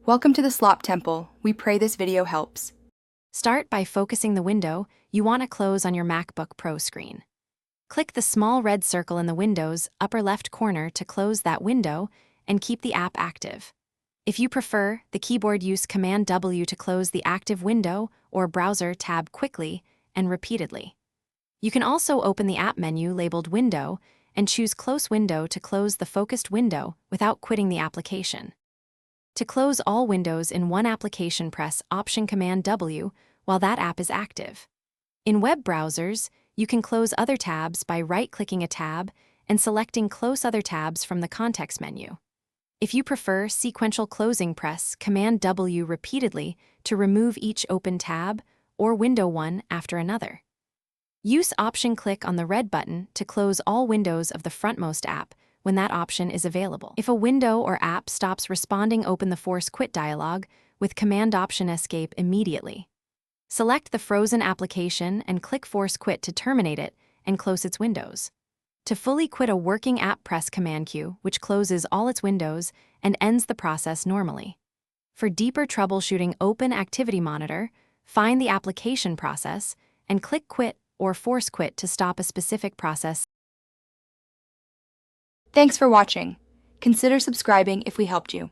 Welcome to the Slop Temple. We pray this video helps. Start by focusing the window you want to close on your MacBook Pro screen. Click the small red circle in the window's upper left corner to close that window and keep the app active. If you prefer, the keyboard use Command W to close the active window or browser tab quickly and repeatedly. You can also open the app menu labeled Window and choose Close Window to close the focused window without quitting the application. To close all windows in one application, press Option Command W while that app is active. In web browsers, you can close other tabs by right-clicking a tab and selecting Close Other Tabs from the context menu. If you prefer sequential closing, press Command W repeatedly to remove each open tab or window one after another. Use Option-click on the red button to close all windows of the frontmost app when that option is available. If a window or app stops responding, open the Force Quit dialog with Command Option Escape immediately. Select the frozen application and click Force Quit to terminate it and close its windows. To fully quit a working app, press Command Q, which closes all its windows and ends the process normally. For deeper troubleshooting, open Activity Monitor, find the application process, and click Quit or Force Quit to stop a specific process. Thanks for watching. Consider subscribing if we helped you.